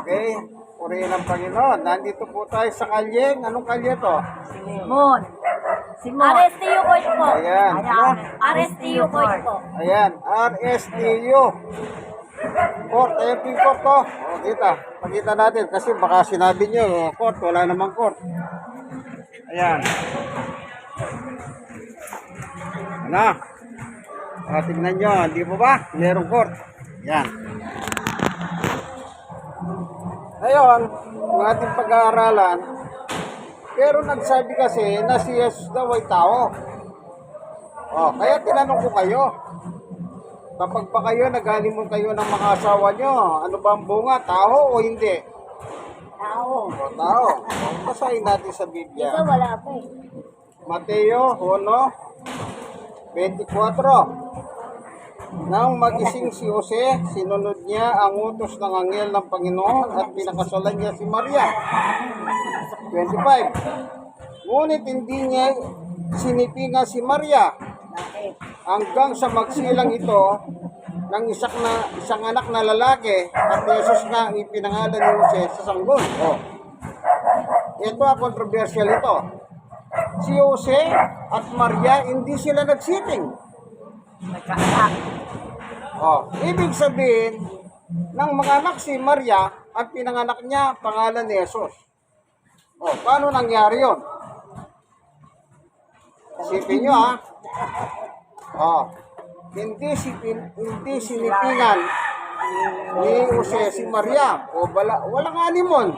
Okay? Purihin ang Panginoon. Nandito po tayo sa kalye. Anong kalye to? Simon. RSTU court po. Ayan. Ano? RSTU court po. Ayan. RSTU. Court. Ayan po yung court to. O, kita. Pakita natin. Kasi baka sinabi nyo, court. Wala namang court. Ayan. Ano? O, tignan nyo. Hindi po ba? Merong court. Ayan. Ngayon, ang ating pag-aaralan, pero nagsabi kasi na si Jesus daw ay tao. O, kaya tinanong ko kayo, kapag ba kayo nag-honeymoon kayo ng mga asawa nyo, ano ba ang bunga, tao o hindi? Tao. O, tao. Basahin natin sa Biblia. Ito wala po eh. Mateo 1:24. Nang magising si Jose, sinunod niya ang utos ng anghel ng Panginoon at pinakasalan niya si Maria. 25. Ngunit hindi niya sinipingan si Maria Bakit? hanggang sa magsilang ito ng isang anak na lalaki at Jesus na ipinangalan ni Jose sa sanggol. Oh. Ito ang kontrobersyal ito. Si Jose at Maria, hindi sila nagsiping. Nagkaanak. Oh, ibig sabihin, ng mga anak si Maria at pinanganak niya pangalan ni Jesus. Oh, paano nangyari yon? Isipin nyo ha. Oh, hindi sinipingan ni Jose si Maria o walang honeymoon.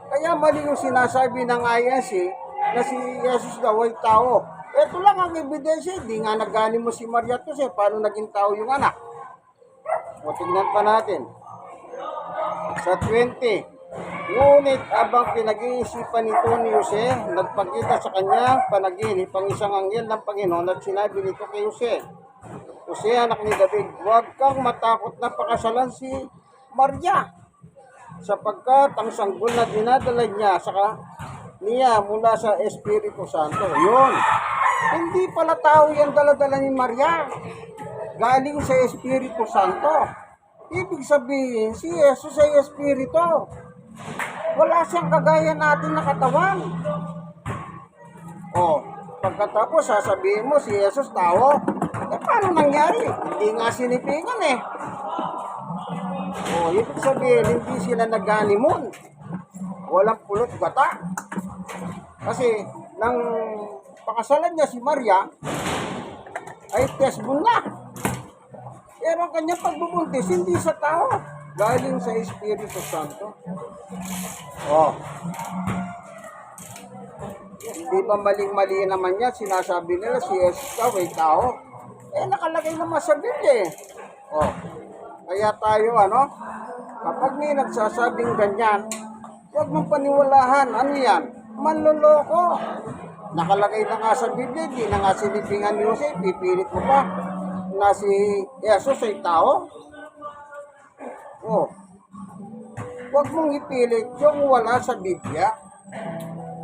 Kaya mali yung sinasabi ng INC na si Jesus daw ay tao. Ito lang ang ebidensya, hindi nga nag-honeymoon mo si Maria at Jose, paano naging tao yung anak? O tingnan pa natin. Sa 20. Ngunit abang pinag-iisipan nito ni Jose, nagpakita sa kanya panaginip ang isang anghel ng Panginoon at sinabi nito kay Jose, Jose, anak ni David, huwag kang matakot na pakasalan si Maria, sapagkat ang sanggol na dinadala niya niya mula sa Espiritu Santo. Yun. Hindi pala tao yung daladala ni Maria. Galing sa Espiritu Santo. Ibig sabihin, si Jesus ay Espiritu. Wala siyang kagaya natin na katawan. O, pagkatapos sasabihin mo si Jesus tao, paano nangyari? Hindi nga sinipingan eh. O, ibig sabihin, hindi sila nag-honeymoon. Walang pulot gata. Kasi, nang pakasalan niya si Maria, ay testbon na. Pero ang kanyang pagbubuntis, hindi sa tao. Galing sa Espiritu Santo. Oh. Hindi ba maling-mali naman yan? Sinasabi nila si Jesus daw ay tao. Nakalagay naman sa Biblia eh. Oh. Kaya tayo, kapag may nagsasabing ganyan, huwag mong paniwalahan. Ano yan? Manloloko. Nakalagay na nga sa Biblia, di na nga sinipingan ni Jose, pipilit mo pa na si Jesus ay tao. Oh. Huwag mong ipilit yung wala sa Biblia.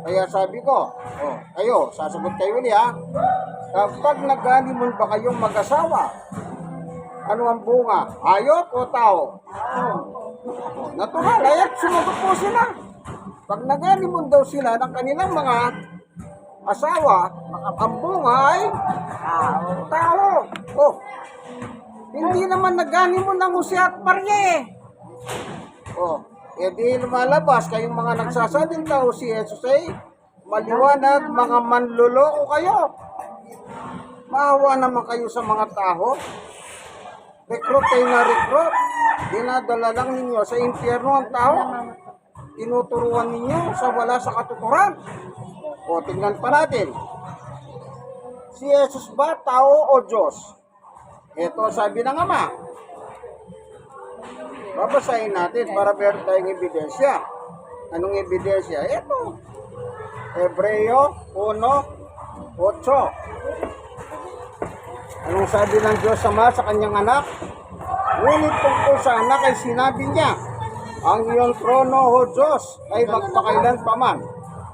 Kaya sabi ko, kayo, sasagot kayo ulit ha. Kapag nag-honeymoon ba kayong mag-asawa, ano ang bunga? Hayop o tao? Natural, ayat sumagot po sila. Pag nag-honeymoon daw sila ng kanilang mga asawa, ang bunga ay tao. Oh, hindi naman nag-honeymoon ng Jose at Maria eh. Oh, di lumalabas kayong mga nagsasabing tao si Jesus ay maliwanag, mga manluloko kayo. Maawa naman kayo sa mga tao. Recruit kayo na recruit. Dinadala lang ninyo sa impyerno ang tao. Tinuturuan ninyo sa wala sa katuturan. O, tingnan pa natin. Si Jesus ba tao o Diyos? Ito sabi ng Ama. Babasahin natin para meron tayong ebidensya. Anong ebidensya? Ito. Hebreo 1:8. Anong sabi ng Diyos Ama sa kanyang anak? Ngunit tungkol sa anak ay sinabi niya, ang iyong trono, O Diyos, ay magpakailan pa man.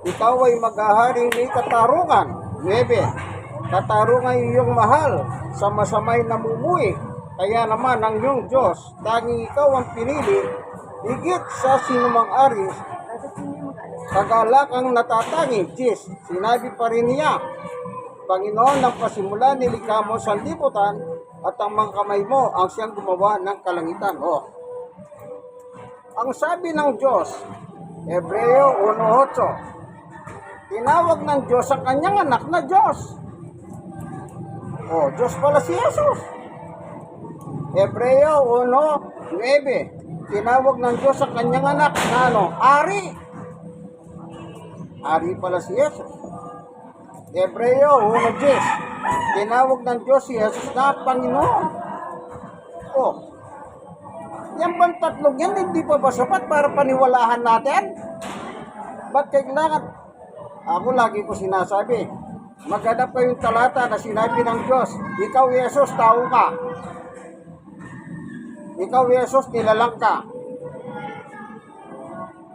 Ikaw ay maghaharing may katarungan. 9. Katarungan iyong mahal sa masamay namumuhi. Kaya naman ang iyong Diyos, tanging ikaw ang pinili higit sa sinumang ari, kagalakang natatangi, Diyos. Sinabi pa rin niya, Panginoon, ng pasimula nilikha mo sa liputan at ang mga kamay mo ang siyang gumawa ng kalangitan. Ang sabi ng Diyos, Hebreo 1:8, tinawag ng Diyos ang kanyang anak na Diyos. Diyos pala si Jesus. Hebreo 1:9, tinawag ng Diyos ang kanyang anak na Ari. Ari pala si Jesus. Hebreo 1:10, tinawag ng Diyos si Jesus na Panginoon. Yan bang tatlong yan, hindi pa ba sapat para paniwalahan natin? Ba't kailangan? Ako lagi ko sinasabi, maghanap kayong talata na sinabi ng Diyos, ikaw Jesus, tao ka. Ikaw Jesus, nilalang ka.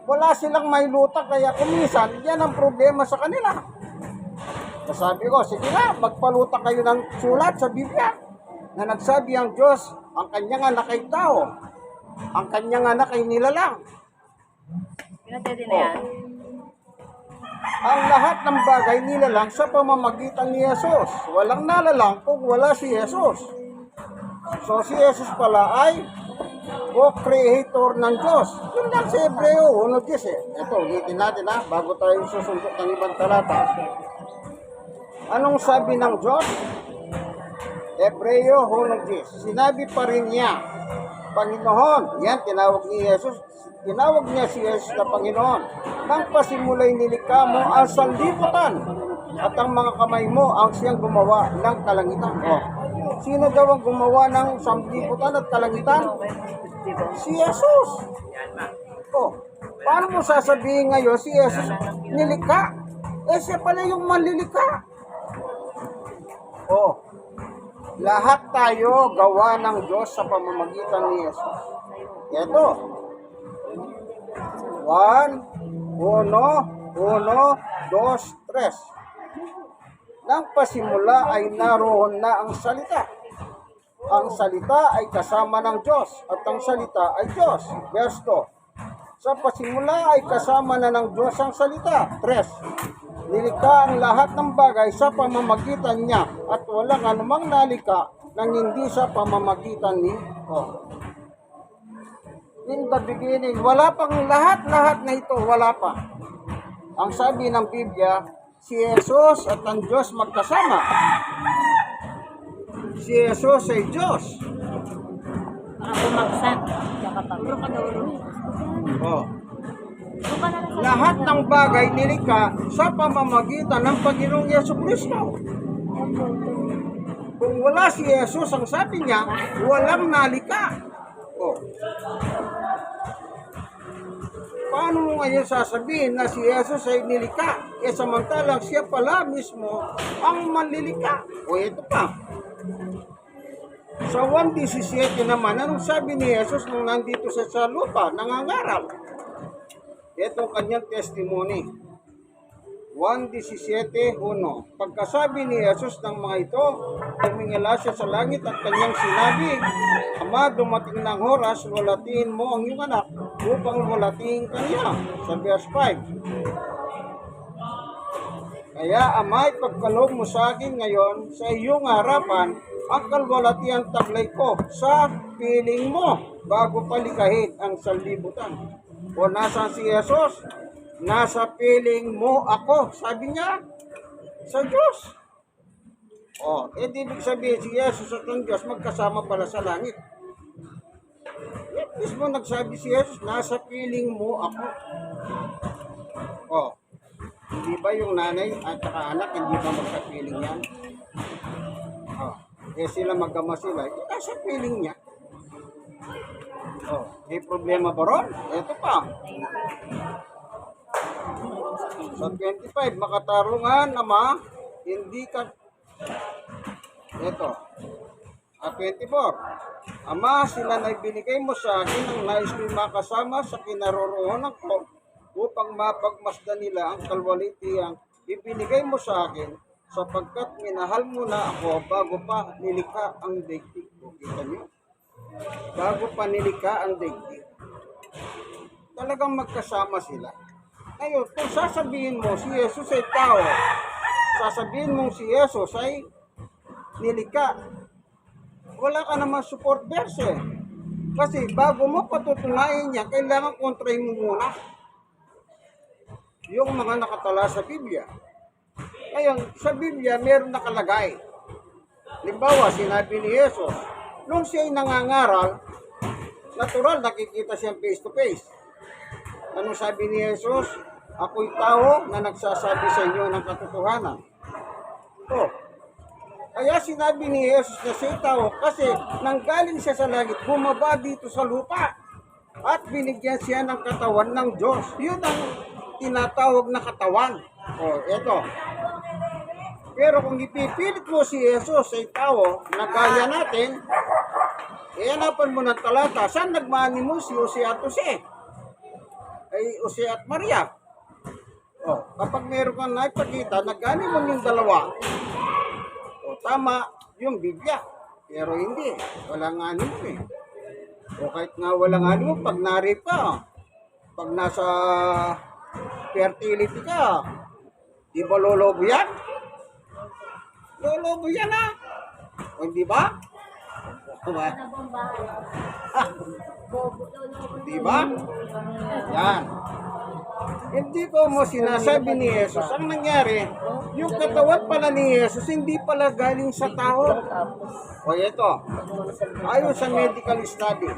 Wala silang may lutang, kaya kumisan, yan ang problema sa kanila. Sabi ko, sige na, magpalutang kayo ng sulat sa Biblia na nagsabi ang Diyos, ang kanyang anak ay tao, ang kanyang anak ay nilalang. Pinatedi na yan. Ang lahat ng bagay nilalang sa pamamagitan ni Jesus. Walang nalalang kung wala si Jesus. So si Jesus pala ay co-creator ng Diyos. Yun lang sa Hebreo 1:10. Ito, ulitin natin bago tayo susundot ng ibang talata. Anong sabi ng Diyos? Hebreo 1:10. Sinabi pa rin niya, Panginoon, yan tinawag ni Jesus, tinawag niya si Jesus na Panginoon. Nang pasimulay nilikha mo ang sanlibutan at ang mga kamay mo ang siyang gumawa ng kalangitan. Sino daw ang gumawa ng sanlibutan at kalangitan? Si Jesus. Paano mo sasabihin ngayon si Jesus nilikha? Siya pala yung manlilikha. Lahat tayo gawa ng Diyos sa pamamagitan ni Jesus. Ito. 1, 2, 3. Nang pasimula ay naroon na ang salita. Ang salita ay kasama ng Diyos at ang salita ay Diyos. Verse 2. Sa pasimula ay kasama na ng Diyos ang salita. 3. Nilikha ang lahat ng bagay sa pamamagitan niya at walang anumang nalikha nang hindi sa pamamagitan ni In the beginning, wala pang lahat na ito, wala pa. Ang sabi ng Biblia, si Jesus at ang Diyos magkasama. Si Jesus ay Diyos. Bumagsak. Lahat ng bagay nilikha sa pamamagitan ng Panginoong Yesukristo. Kung wala si Jesus, ang sabi niya, walang nalikha. Paano mo ngayon sasabihin na si Jesus ay nilikha? Samantalang siya pala mismo ang manlilikha. Ito pa. Sa 1:17 naman, anong sabi ni Jesus nung nandito sa lupa, nangangaral? Ito ang kanyang testimony. 1:17:1. Pagkasabi ni Jesus ng mga ito, tumingala siya sa langit at kanyang sinabi, Ama, dumating ng oras, walatiin mo ang iyong anak upang walatiin kanya. Sa verse 5. Kaya, Ama, ipagkaloob mo sa akin ngayon sa iyong harapan ang kalwalatiang taglay ko sa piling mo bago palikahin ang sanlibutan. Nasaan si Jesus? Nasa piling mo ako. Sabi niya, sa Diyos. Ibig sabihin si Jesus at ang Diyos magkasama pala sa langit. Mismo nagsabi si Jesus, nasa piling mo ako. Hindi ba yung nanay at saka anak, hindi ba magkapiling yan? Sila magkama sila, nasa piling niya. May problema ba ron? Ito pa. Sa 25, makatarungan, Ama, hindi ka... Ito. 24. Ama, sila na ibinigay mo sa akin ang nais ko'y makasama sa kinaroroonan ko upang mapagmasdan nila ang kalwalitiang ibinigay mo sa akin sapagkat minahal mo na ako bago pa nilikha ang daigdig ko. Kita niyo? Bago pa nilikha ang daigdig. Talagang magkasama sila. Ngayon, kung sasabihin mo si Jesus ay tao, sasabihin mong si Jesus ay nilikha, wala ka naman support verse eh. Kasi bago mo patutunayan niya, kailangan kontrahin mo muna yung mga nakatala sa Biblia. Ngayon, sa Biblia, meron nakalagay. Halimbawa, sinabi ni Jesus, nung siya'y nangangaral, natural, nakikita siyang face to face. Anong sabi ni Jesus? Ako'y tao na nagsasabi sa inyo ng katotohanan. Oh, kaya sinabi ni Jesus na siya'y tao kasi nanggaling siya sa langit, bumaba dito sa lupa at binigyan siya ng katawan ng Diyos. Yun ang tinatawag na katawan. Oh, eto. Pero kung ipipilit mo si Jesus ay tao na gaya natin, hanapan mo ng talata, saan nagmani mo si Jose at Jose? Ay Jose at Maria. Oh, kapag meron kang naipakita, nagani mo yung dalawa. O tama yung Biblia. Pero hindi, walang animo eh. O kahit nga walang animo, pag nari ka, pag nasa fertility ka, di ba lolobo yan? Lolobo yan ah. O hindi ba? Diba? Diba? Yan. Hindi ko mo sinasabi ni Jesus. Ang nangyari, yung katawan pala ni Jesus, hindi pala galing sa tao. O ito, ayon sa medical study,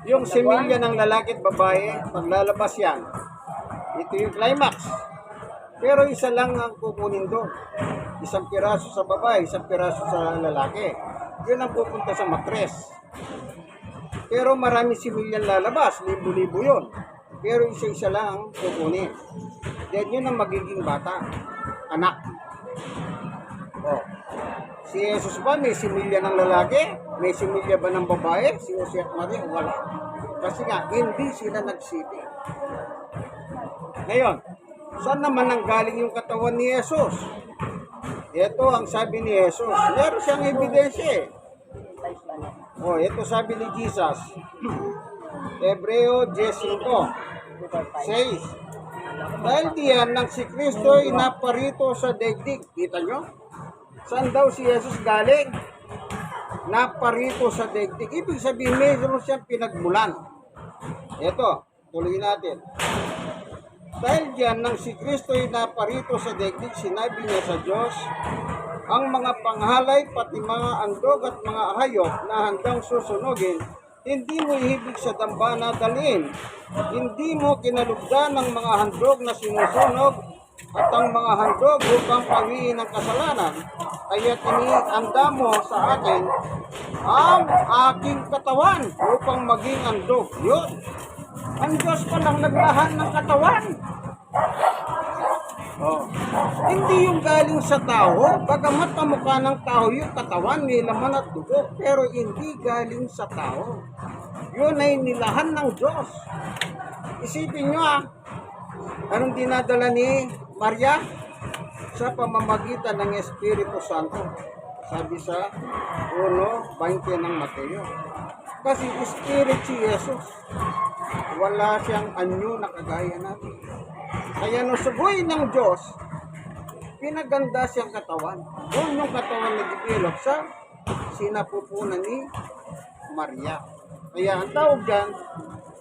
yung semilya ng lalaki at babae, paglalabas yan, ito yung climax. Pero isa lang ang kukunin doon. Isang piraso sa babae, isang piraso sa lalaki. Yun ang pupunta sa matres. Pero marami similyan lalabas, libo-libo yun. Pero isa-isa lang ang kukunin. Then yun ang magiging bata, anak. Oh. Si Jesus ba may similya ng lalaki? May similya ba ng babae? Si Jose at Maria? Wala. Kasi nga, hindi sila nagsipi. Ngayon, saan naman nanggaling yung katawan ni Jesus? Ito ang sabi ni Jesus. Meron siyang ebidensya eh. Oh, ito sabi ni Jesus. Hebreo 10:5 says, dahil diyan nang si Kristo ay naparito sa daigdig. Kita nyo? Saan daw si Jesus galing? Naparito sa daigdig. Ibig sabihin, meron siyang pinagmulan. Ito, tuloy natin. Dahil diyan nang si Kristo ay naparito sa daigdig, sinabi niya sa Diyos, ang mga panghalay, pati mga andog at mga hayop na handang susunugin, hindi mo ihibig sa dambana dalhin. Hindi mo kinalugdan ng mga handog na sinusunog at ang mga handog upang pawiin ang kasalanan. Kaya tinianda mo sa akin ang aking katawan upang maging handog. Yun. Ang Diyos pa lang naglahan ng katawan. Oh. Hindi yung galing sa tao, bagamat kamukha ng tao yung katawan, may laman at dugo, pero hindi galing sa tao. Yun ay nilahan ng Diyos. Isipin nyo anong dinadala ni Maria? Sa pamamagitan ng Espiritu Santo. Sabi sa 1:20 ng Mateo. Kasi Spirit si Jesus. Wala siyang anyo na kagaya natin. Kaya nung sugoy ng Diyos, pinaganda siyang katawan. Doon yung katawan na develop sa sinapupunan ni Maria. Kaya ang tawag dyan,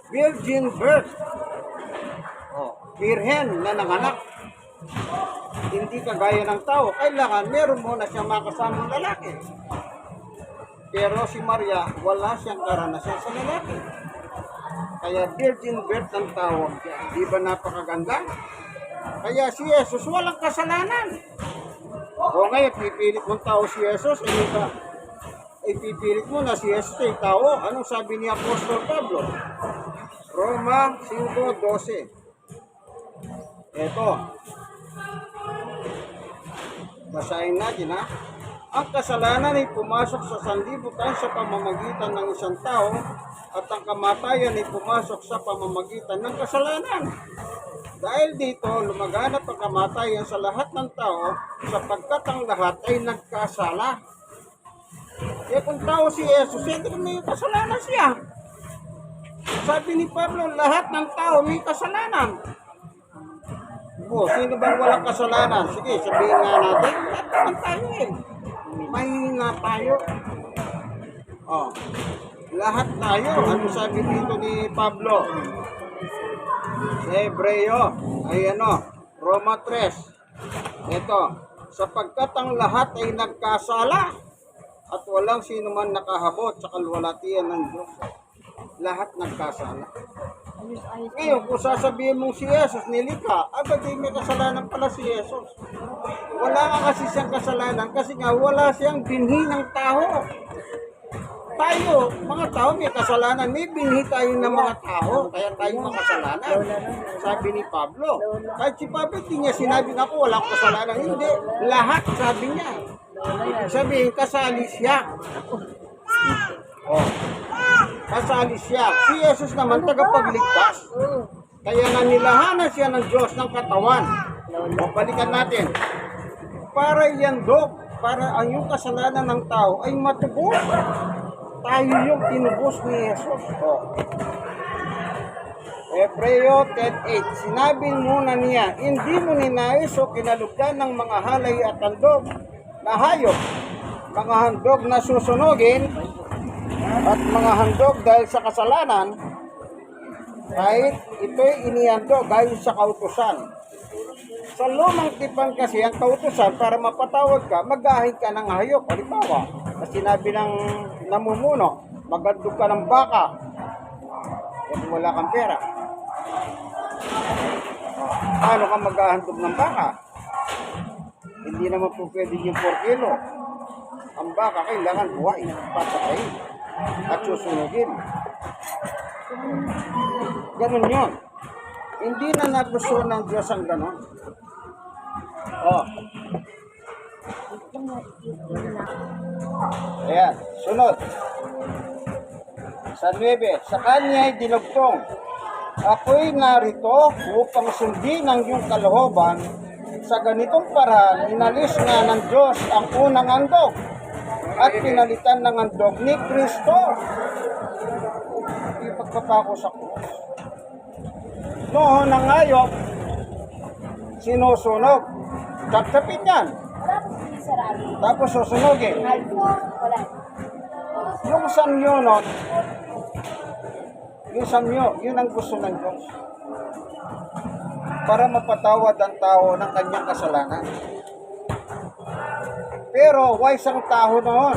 virgin birth. O, virhen na nanganak. Hindi kagaya ng tao. Kailangan meron mo na siyang makasamang lalaki. Pero si Maria, wala siyang karanasan sa lalaki. Kaya virgin birth ang tawag dyan. Di ba napakaganda? Kaya si Jesus walang kasalanan. O ngayon, pipilit mong tao si Jesus, ipipilit mo na si Jesus ay tao. Anong sabi ni Apostol Pablo? Roma 5:12. Ito. Basahin natin ha. Ang kasalanan ay pumasok sa sanlibutan sa pamamagitan ng isang tao at ang kamatayan ay pumasok sa pamamagitan ng kasalanan. Dahil dito, lumaganap ang kamatayan sa lahat ng tao sapagkat ang lahat ay nagkasala. Kaya kung tao si Jesus, hindi may kasalanan siya. Sabi ni Pablo, lahat ng tao may kasalanan. Sino bang walang kasalanan? Sige, sabihin nga natin, lahat naman tayo eh. Mahina tayo. Lahat tayo. Ano sabi dito ni Pablo? Sa Hebreo, ay Roma 3. Ito, sapagkat ang lahat ay nagkasala at walang sino man nakahabot sa kalwalatian ng Diyos. Lahat nagkasala. Ngayon, kung sasabihin mong si Jesus nilikha, di may kasalanan pala si Jesus. Wala nga kasi siyang kasalanan kasi nga wala siyang binhi ng tao. Tayo, mga tao may kasalanan. May binhi tayo ng mga tao, kaya tayo makasalanan. Sabi ni Pablo. Kahit si Pablo, di niya sinabi na ako walang kasalanan. Hindi, lahat sabi niya. Sabihin, kasali siya. Kasali siya. Si Jesus naman tagapagligtas. Kaya nga nilahanan siya ng Diyos ng katawan. Balikan natin. Para iandog, para ang yung kasalanan ng tao ay matubos. Tayo yung tinubos ni Jesus. Hebreo 10:8. Sinabi muna niya, hindi mo ninais o kinalugdan ng mga halay at handog na hayop, mga handog na susunugin, at mga handog dahil sa kasalanan, kahit ito'y inihandog dahil sa kautusan. Sa lumang tipan kasi ang kautusan, para mapatawad ka, mag-ahig ka ng hayop. Halimbawa, na sinabi ng namumuno, maghandog ka ng baka. Kung wala kang pera. Paano ka mag-ahandog ng baka? Hindi naman po pwede yung 4 kilo. Ang baka kailangan buhain, papatayin, at susunugin. Ganun yun. Hindi na nagusto ng Diyos ang ganun. Ayan, sunod. Sa 9, sa kanya'y dinugtong, ako'y narito upang sundin ang iyong kalooban. Sa ganitong paraan, inalis nga ng Diyos ang unang handog at pinalitan ng handog ni Kristo. Ipagpapako sa krus. Noon ang hayop, sinusunog. Kapsapin yan. Tapos susunogin. Yung samyonot, yun ang gusto ng Diyos. Para mapatawad ang tao ng kanyang kasalanan. Pero wise ang tao noon.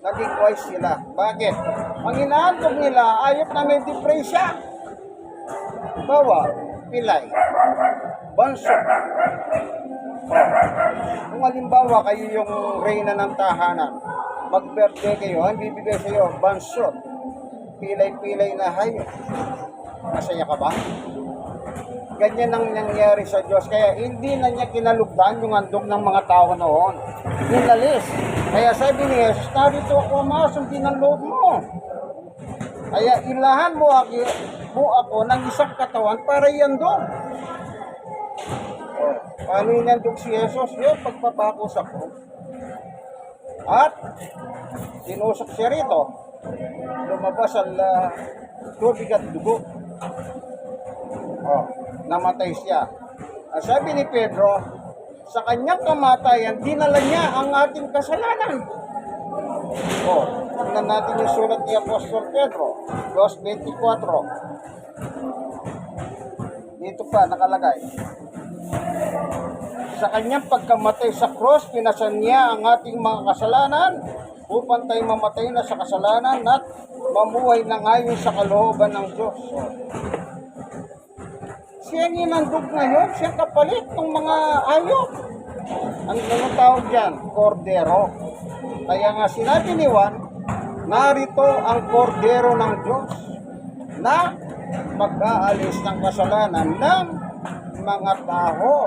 Naging wise sila. Bakit? Ang inaantog nila, ayot na may depresya. Bawa, pilay, banso. Kung halimbawa kayo yung reyna ng tahanan, mag-birthday kayo, ang bibigay sa iyo, banso. Pilay-pilay na hayop. Masaya ka ba? Ganyan ang nangyari sa Diyos. Kaya hindi na niya kinalugdan yung handog ng mga tao noon. Inalis. Kaya sabi ni Jesus, narito ako masundin ang loob mo. Kaya ilahan mo ako ng isang katawan para iandog. Paano inandog si Jesus? Yung pagpapako sa krus. At sinusok siya rito. Lumabas ang tubig at dugo. Namatay siya. Sabi ni Pedro, sa kanyang kamatayan, dinala niya ang ating kasalanan. Tingnan natin yung sulat ni Apostol Pedro, 2:24. Dito pa nakalagay. Sa kanyang pagkamatay sa cross, pinasan niya ang ating mga kasalanan upang tayo mamatay na sa kasalanan at mamuhay na ngayon sa kalooban ng Diyos. Siya ang inandog ngayon, siya kapalit ng mga ayok. Ano tawag dyan? Kordero. Kaya nga sinabi ni Juan, narito ang kordero ng Diyos na mag-aalis ng kasalanan ng mga tao.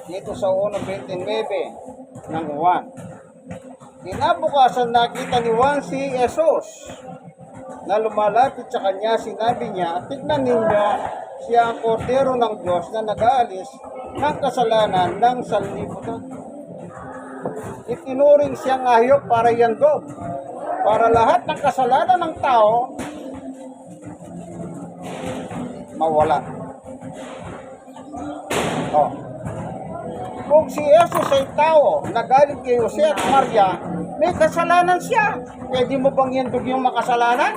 Dito sa 1:29 ng Juan. Kinabukasan nakita ni Juan si Jesus na lumalapit sa kanya, sinabi niya, tignan ninyo, siya ang kordero ng Diyos na nag-aalis ng kasalanan ng sanlibutan. Itinuring siyang hayop para iandog. para lahat ng kasalanan ng tao mawala. Oh. Kung si Jesus ay tao na galing kay Jose at Maria, may kasalanan siya. Pwede mo bang yandog yung makasalanan?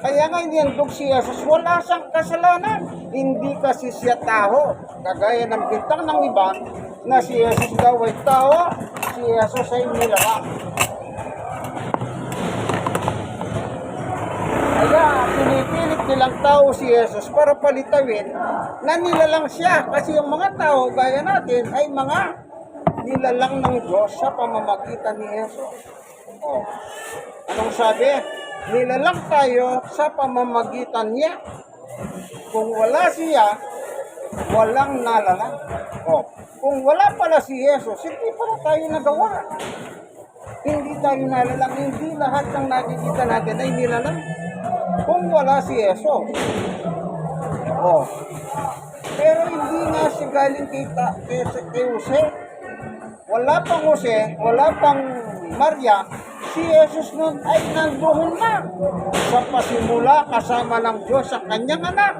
Kaya nga iniyandog si Jesus, wala siyang kasalanan. Hindi kasi siya tao. Kagaya ng bintang ng iba, na si Jesus daw ay tao, si Jesus ay nilalang. Kaya pinipilit nilang tao si Jesus para palitawin na nilalang siya. Kasi yung mga tao, gaya natin, ay mga nilalang ng Diyos sa pamamagitan ni Jesus. Oh. Anong sabi? Nilalang tayo sa pamamagitan niya. Kung wala siya, walang nalalang. Oh. Kung wala pala si Jesus, hindi pala tayo nagawa. Hindi tayo nalalang. Hindi lahat ng nakikita natin ay nilalang. Kung wala si Jesus. Oh. Pero hindi nga siya galing kay Jose. Wala pang Jose, wala pang Maria. Si Jesus nun ay nandoon na sa pasimula kasama ng Diyos sa kanyang anak.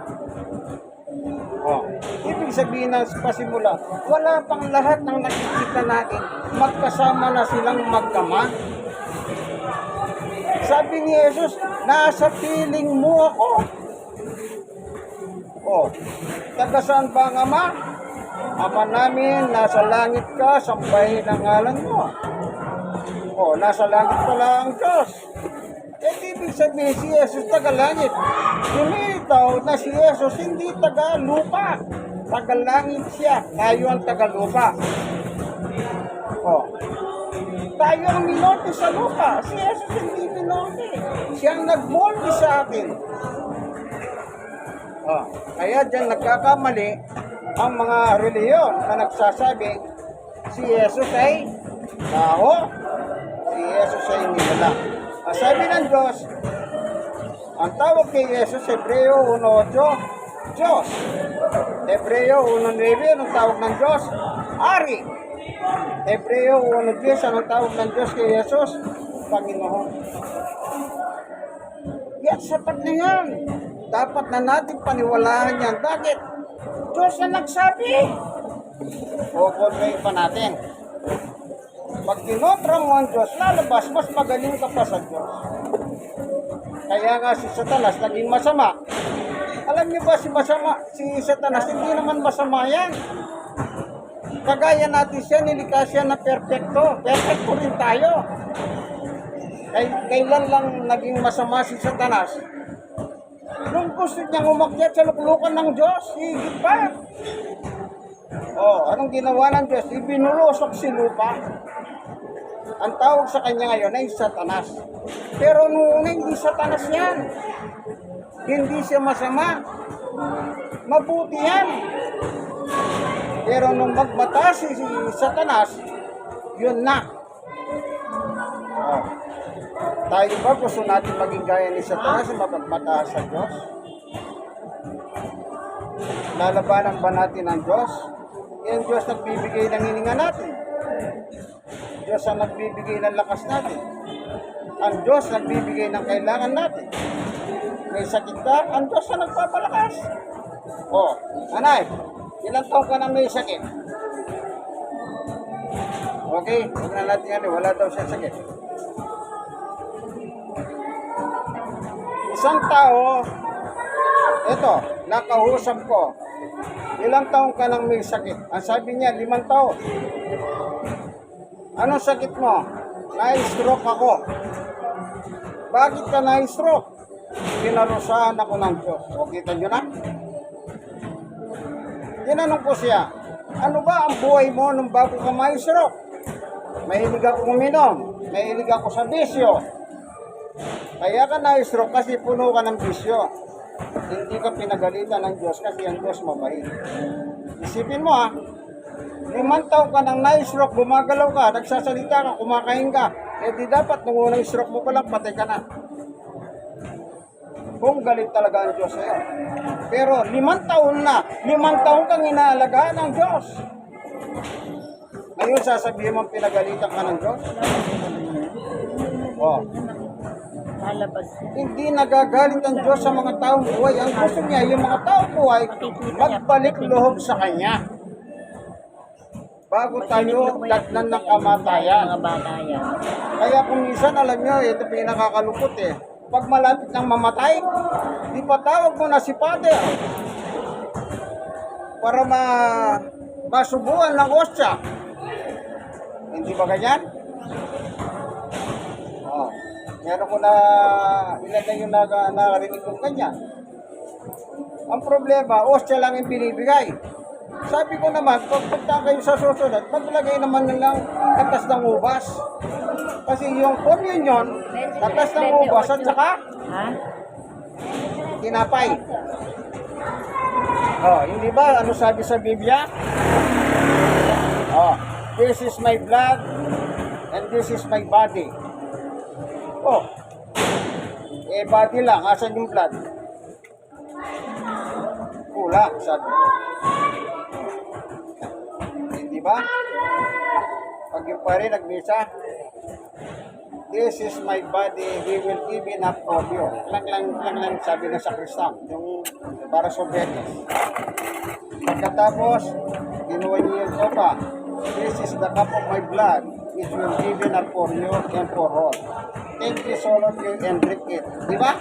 Oh. Ibig sabihin ng pasimula, wala pang lahat ng nakikita natin, magkasama na silang magkama. Sabi ni Jesus, nasa piling mo ako. Oh, taga saan ba ang Ama? Ama namin, nasa langit ka, sambahin ang ngalan mo. Oh, nasa langit pala ang Diyos. Ibig sabihin si Jesus taga langit. Lumitaw na si Jesus hindi taga lupa. Taga langit siya. Tayo ang taga lupa. Oh. Tayo ang minolde sa lupa. Si Jesus hindi minolde. Siya ang nagmolde sa atin. Oh. Kaya dyan nagkakamali ang mga reliyon na nagsasabi si Jesus ay tao. Si Jesus ay nilalang. Sabi ng Diyos, ang tawag kay Jesus, Hebreo 1:8, Diyos. Hebreo 1:9, anong tawag ng Diyos? Ari. Hebreo 1:10, anong tawag ng Diyos kay Jesus? Panginoon. Yan, sapat na yan. Dapat na natin paniwalaan yan. Bakit? Diyos na nagsabi. O, kontrahin pa natin. Pag kinotra mo ang Diyos, lalabas, mas magaling ka pa sa Diyos. Kaya nga si Satanas naging masama. Alam niyo ba si Satanas, hindi naman masama yan. Kagaya natin siya, nilikha siya na perfecto. Perfecto rin tayo. Kailan lang naging masama si Satanas? Nung gusto niyang umakyat sa luklukan ng Diyos, higit pa. Oh, anong ginawa ng Diyos? Ibinulusok si lupa. Ang tawag sa kanya ngayon ay Satanas. Pero noon hindi Satanas yan. Hindi siya masama. Mabuti yan. Pero nung magbata si Satanas, yun na. Oh. Tayo ba gusto natin maging gaya ni Satanas na magbata sa Diyos? Lalabanan ba natin ang Diyos? Yan Diyos nagbibigay ng hininga natin. Diyos ang nagbibigay ng lakas natin. Ang Diyos nagbibigay ng kailangan natin. May sakit ka, ang Diyos ang nagpapalakas. O, anay, ilang taon ka na may sakit? Okay, huwag na natin yan, wala daw siya sakit. Isang tao, ito, nakausap ko, ilang taon ka nang may sakit? Ang sabi niya, 5 taon. Anong sakit mo? Na-stroke ako. Bakit ka na-stroke? Pinarusahan ako ng Diyos. O, kita nyo na? Tinanong ko siya, ano ba ang buhay mo nung bago ka ma-stroke? Mahilig ako uminom. Mahilig ako sa bisyo. Kaya ka na-stroke kasi puno ka ng bisyo. Hindi ka pinagalitan ng Diyos kasi ang Diyos mabait. Isipin mo ha, 5 taon ka nang na-stroke, gumagalaw ka, nagsasalita ka, kumakain ka, eh di dapat nung unang stroke mo pa lang, patay ka na. Kung galit talaga ang Diyos sa'yo. Pero 5 taon na, 5 taon kang inaalagaan ng Diyos. Ngayon sasabihin mo pinagalitan ka ng Diyos? Oh. Lalabas. Hindi nagagalit ang Diyos sa mga taong buhay. Ang gusto niya, yung mga taong buhay, magbalik loob sa Kanya. Bago tayo datnan ng kamatayan. Mga bata yan. Kaya kung minsan, alam nyo, ito pinakakalupot eh. Pag malapit ng mamatay, di patawag mo na si Father para masubuan ng ostya. Hindi ba ganyan? Oh. Meron ko na ilan na yung narinig kong ganyan. Ang problema, ostya lang yung binibigay. Sabi ko naman, pagpunta kayo sa susunod, maglagay naman nilang katas ng ubas. Kasi yung communion, katas ng ubas at saka Ha? tinapay. Oh, hindi ba? Ano sabi sa Biblia? Oh, this is my blood and this is my body. Oh, body lang. Asan yung blood? Kulang, sabi. Hindi ba? Pag yung pare nagmisa, this is my body, he will give it up for you. Lang sabi na sa Kristan, yung para sa Betes. Pagkatapos, ginuha niyo yung sopa, this is the cup of my blood, it will give it up for you and for all. Thank you so much, you and drink it. Di ba?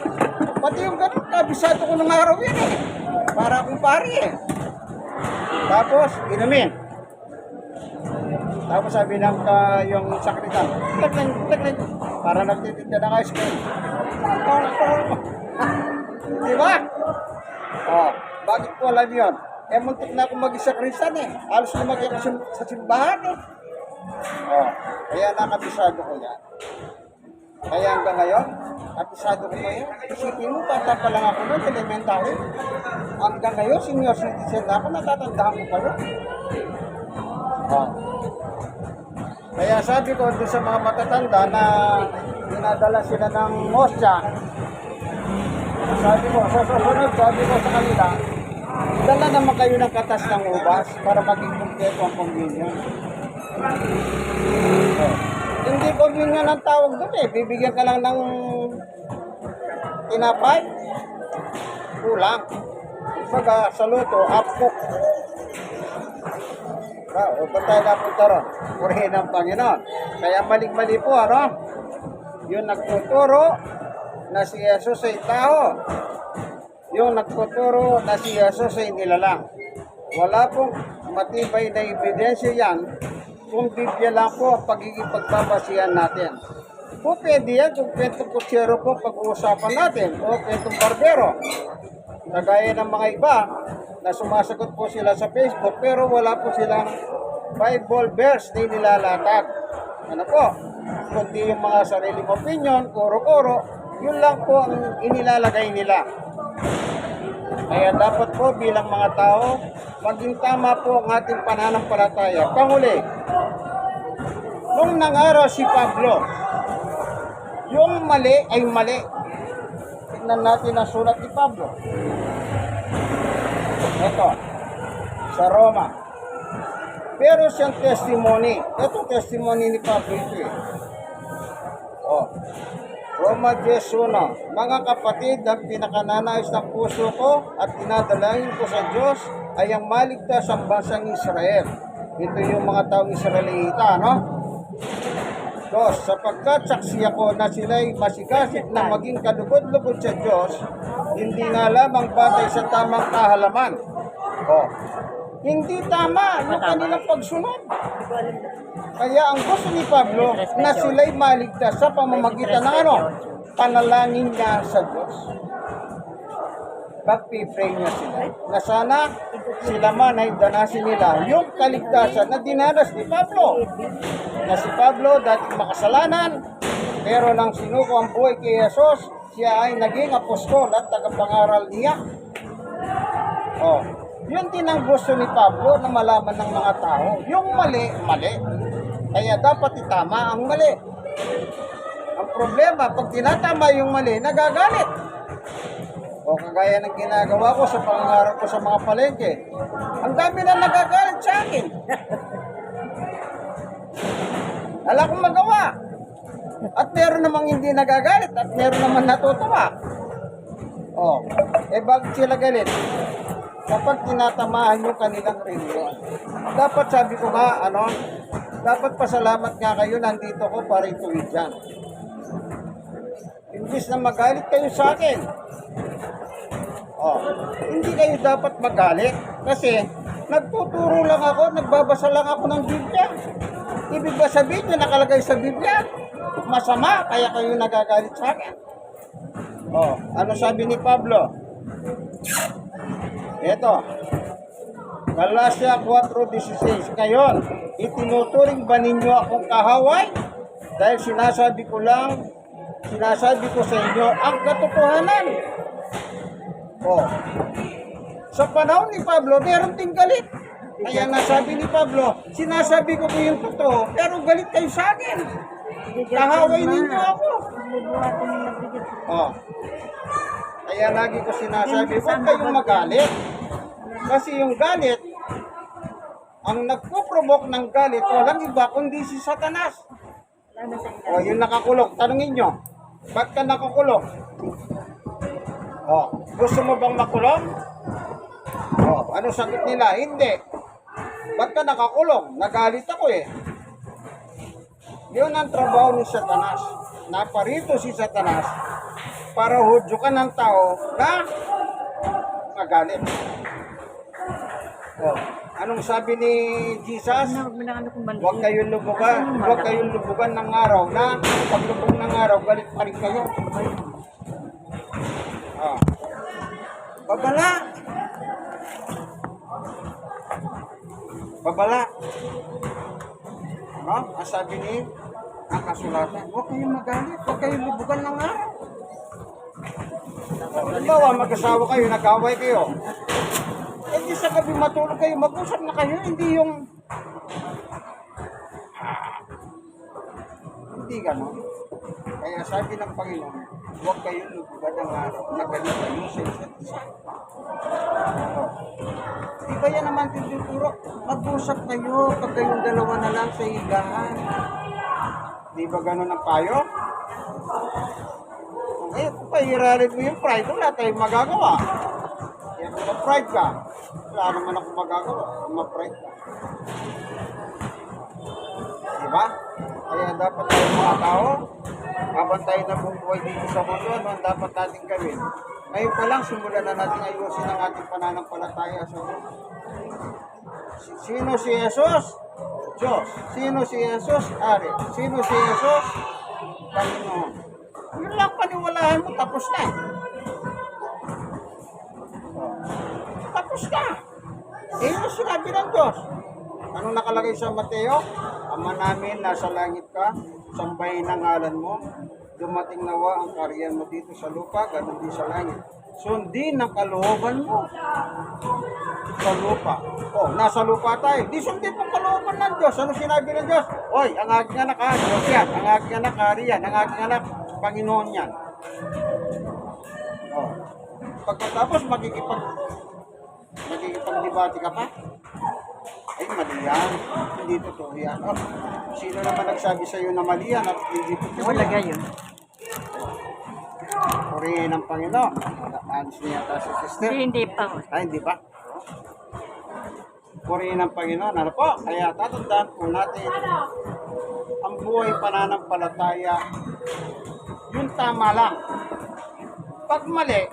Pati yung ganun, kabisado ko ng araw yun eh. Para akong pari eh. Tapos, inumin. Tapos sabi ng yung sakritan, lag. Para nagtitinda ng ice cream. Di ba? Oh, bakit ko alam yun? Muntik na akong mag-isa krisan eh. Halos lumaki ako sa simbahan eh. Oh, kaya nakabisado ko yan. Kaya hanggang ngayon, kabisado ko ngayon. Isipin mo, bata pa lang ako nun, elementary. Hanggang ngayon, senior citizen na ako, natatandaan ko pa yun. Oh. Kaya sabi ko doon sa mga matatanda na dinadala sila ng mosya, sabi ko, sa susunod, sabi ko sa kanila, dala naman kayo ng katas ng ubas para maging kumpleto ang communion. Oh. Hindi communion ang tawag doon eh. Bibigyan ka lang ng tinapay. Kulang. Baga sa luto, upcook. O ba tayo napunta ron? Purihin ang Panginoon. Kaya mali po, ano? Yung nagtuturo na si Jesus ay tao. Yung nagtuturo na si Jesus ay nilalang. Wala pong matibay na ebidensya yan kung Biblia lang po ang pagiging pagbabasihan natin. Kung pwede yan, kung kwentong kutsero po pag-uusapan natin o kwentong barbero. Nagaya ng mga iba na sumasagot po sila sa Facebook pero wala po silang Bible verse na inilalatag. Ano po? Kundi yung mga sariling opinion, kuro-kuro, yun lang po ang inilalagay nila. Kaya dapat po bilang mga tao, maging tama po ang ating pananampalataya. Panghuli, nung nangaraw si Pablo, yung mali ay mali. Tignan natin ang sulat ni Pablo. Ito, sa Roma. Pero siyang testimony. Ito testimony ni Pablo ito eh. Oh. Roma 10:1. Mga kapatid, ang pinakananais ng puso ko at dinadalangin ko sa Diyos ay ang maligtas ang bansang Israel. Ito yung mga taong Israelita, no? Dos, sapagkat saksi ako na sila'y masigasig na maging kalugod-lugod sa Diyos, hindi nga lamang batay sa tamang kahalaman. Oh. Hindi tama yung kanilang pagsunod. Kaya ang gusto ni Pablo na sila'y maligtas sa pamamagitan ng ano? Panalangin niya sa Diyos. Pag-pray niya sila na sana sila man ay danasin nila yung kaligtasan na dinanas ni Pablo. Na si Pablo dati makasalanan pero nang sinuko ang buhay kay Jesus, siya ay naging apostol at tagapangaral niya. Oh. Yun din ang gusto ni Pablo na malaman ng mga tao. Yung mali, mali. Kaya dapat itama ang mali. Ang problema, pag tinatama yung mali, nagagalit. O kagaya ng ginagawa ko sa pangarap ko sa mga palengke. Ang dami na nagagalit sa akin. Wala akong magawa. At meron namang hindi nagagalit at meron naman natutuwa. Oh, bakit sila galit? Kapag tinatamahan yung kanilang reliyon. Dapat sabi ko nga, dapat pasalamat nga kayo, nandito ko para ituwid yan. Imbis na magalit kayo sa akin. Oh, hindi kayo dapat magalit kasi nagtuturo lang ako, nagbabasa lang ako ng Biblia. Ibig ba sabihin na nakalagay sa Biblia? Masama, kaya kayo nagagalit sa akin. Oh, ano sabi ni Pablo? Ito, Galatia 4:16. Ngayon, itinuturing ba ninyo akong kahaway? Dahil sinasabi ko sa inyo ang katotohanan. Oh, sa panahon ni Pablo, meron ting galit. Kaya nasabi ni Pablo, sinasabi ko yung totoo, pero galit kayo sa akin. Kahaway ninyo ako. Oh. Kaya lagi ko sinasabi, huwag kayong magalit. Kasi yung galit, ang nagpo-provoke ng galit, walang iba kundi si Satanas. O, yung nakakulong, tanungin nyo, ba't ka nakakulong? O, gusto mo bang makulong? O, ano sagot nila? Hindi. Ba't ka nakakulong? Nagalit ako eh. Yun ang trabaho ni Satanas. Naparito si Satanas para hudyokan ng tao na magalit. Oh, anong sabi ni Jesus? Huwag kayong lubugan ng araw na paglubog ng araw, galit pa rin kayo. Oh. Babala. Ano? Ang sabi ni ang kasulatan, huwag kayong magalit, huwag kayong lubugan ng araw. Halimbawa, mag-asawa kayo, nag-away kayo. Hindi sa gabi matulog kayo, mag-usap na kayo, hindi yung... Hindi gano'n. Kaya sabi ng Panginoon, huwag kayong lubugan ng araw, magalit kayo sa isa't isa. Di ba yan naman tinuturo? Mag-usap kayo pag kayong dalawa na lang sa higaan. Di ba gano'n ang payo? Eh, kung pahirarin mo yung pride, wala tayong magagawa. Kaya kung ma-pride ka, wala naman ako magagawa kung ma-pride ka. Diba? Kaya dapat tayong mga tao, habang tayo nabubuhay dito sa mundo, ano ang dapat natin gawin? Ngayon pa lang, simulan na natin ayusin ang ating pananampalataya sa Diyos. Sino si Jesus? Diyos. Sino si Jesus? Ari. Sino si Jesus? Panginoon. Yun lang paniwalaan mo, tapos na. Tapos na. Eh, yung sinabi ng Diyos. Anong nakalagay sa Mateo? Ama namin, nasa langit ka, sambahin ang ngalan mo, dumating nawa ang karyan mo dito sa lupa, ganun din sa langit. Sundin ang kalooban mo sa lupa. Oh, nasa lupa tayo. Di sundin ang kalooban ng Diyos. Ano sinabi ng Diyos? Oy, ang aking anak, Diyos yan. Ang aking anak, Hari yan. Ang aking anak, Panginoon yan. Oh. Pagkatapos, magkikipagdebate ka pa? Ay, mali yan. Hindi totoo yan. Oh, sino naman nagsabi sa iyo na mali yan at hindi totoo yan? Wala yun. Purihin ng Panginoon. Alis niya ta si sister. Hindi pa. Ay, hindi ba? Purihin ng Panginoon. Ano po? Kaya tatandaan po natin ang buhay pananampalataya, yung tama lang. Pag mali,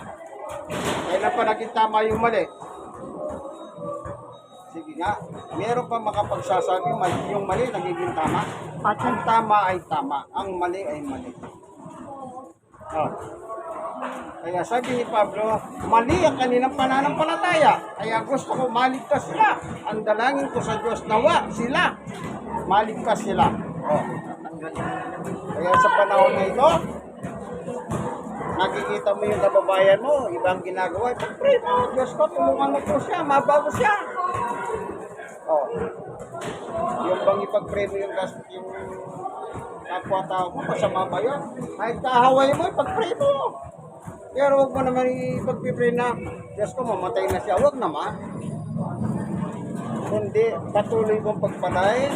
kailan pa naging tama yung mali? Sige nga, meron pa makapagsasabi yung mali nagiging tama? Ang tama ay tama, ang mali ay mali. Oh. Kaya sabi ni Pablo, mali ang kanilang pananampalataya. Kaya gusto ko maligtas sila. Ang dalangin ko sa Diyos, nawa sila. Maligtas sila. Oh. Kaya sa panahon na ito, nakikita mo yung kababayan mo, ibang ginagawa, pag-pray mo, Diyos ko, tulungan mo po siya, mabago siya. Oh. Yung bang ipag-pray mo yung kapwa-tao mo, masama ba yun? Kahit kahaway mo, ipag-pray mo. Pero huwag mo naman ipag-pray na, Diyos ko, mamatay na siya. Huwag naman. Hindi, patuloy mong pagpalain.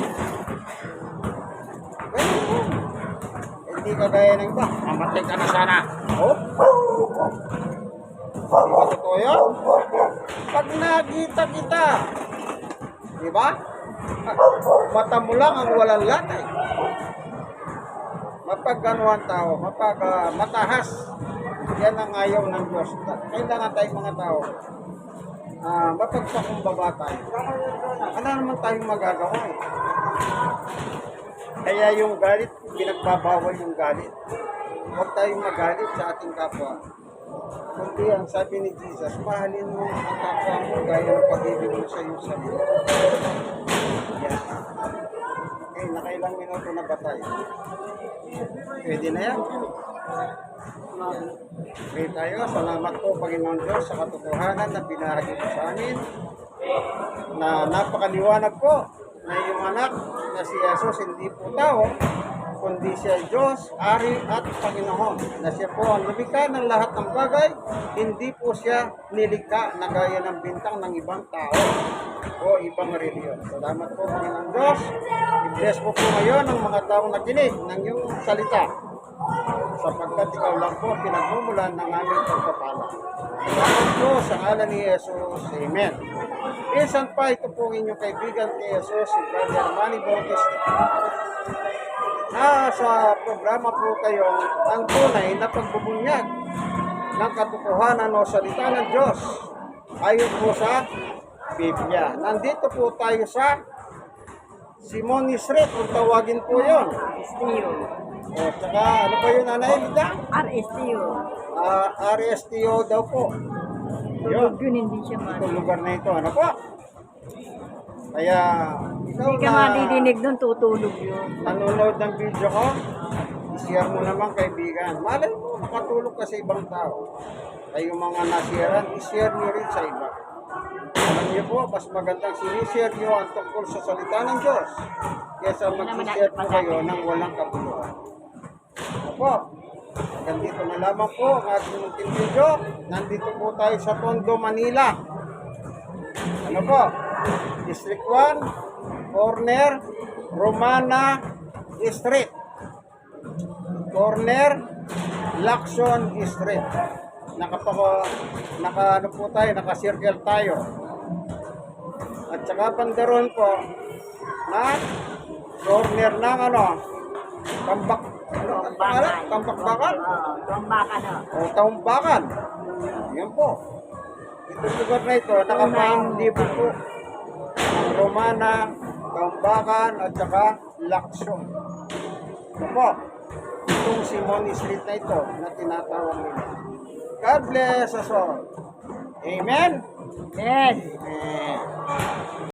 hindi kagaya ng iba. Mamatay ka na sana. Oh? Di ba totoo yun? Pag nakita kita, di ba? Mata mo lang ang walang latay. Mapag-ano ang tao, matahas. Yan ang ayaw ng Diyos. Kailangan tayong mga tao, mapagpakumbaba tayo. Ano naman tayong magagawa eh? Kaya yung galit, pinagbabawal yung galit. Huwag tayong magalit sa ating kapwa. Kundi ang sabi ni Jesus, mahalin mo ang kapwa mo gaya ng pag-ibig mo sa iyong sarili. Yan. Okay, nakailang minuto na ba tayo? Pwede na yan. Okay tayo. Salamat po, Panginoon Diyos, sa katotohanan na binahagi mo sa amin. Na napakaliwanag po na yung anak na si Jesus hindi po tao, kundi siya Diyos, Ari at Panginoon. Na siya po ang lumikha ng lahat ng bagay, hindi po siya nilikha na gaya ng bintang ng ibang tao o ibang reliyon. Salamat po, Panginoon Diyos. I-bless po ngayon ang mga taong nakinig ng iyong salita, sapagkat ikaw lang po pinagmumulan ng aming pagpapala. Salamat po sa ngalan ni Jesus. Amen. Minsan pa, ito po ang inyong kaibigan kay Jesus, si Brother Manny Bautista. Sa programa po kayo ang tunay na pagbubunyag ng katotohanan o salita ng Diyos ayon po sa Biblia. Nandito po tayo sa Simon Street, kung tawagin po yun. STU. O, tsaka ano pa yun, Nanay Lida? RSTU. RSTO daw po. Tulog yun, hindi siya Itong lugar na ito, ano po? Kaya, ikaw Hindi ka na madidinig doon, tutulog yun. nanonood ng video ko, i-share mo naman kaibigan. Malay mo, makatulog ka sa ibang tao. Kayong mga nasiran, i-share nyo rin sa iba. Alam niyo po, mas magandang sinishare nyo ang tungkol sa salita ng Diyos kaysa mag-share po kayo ng walang kabuluhan. Opo, hanggang dito na lamang po ang ating munting video. Nandito po tayo sa Tondo, Manila. Ano po? District 1, corner, Romana Street. Corner, Lacson Street. Ano po tayo, naka-circle tayo. At saka banderon po na corner ng Tambakbakan. Tambakan. O Taumbakan. Yan po. Itong lugar na ito, nakapang-libon po. Ang Romana, Taumbakan, at saka Lacson. Ito po. Itong Simon Street na ito na tinatawag nila. God bless us all. Amen? Yes. Amen.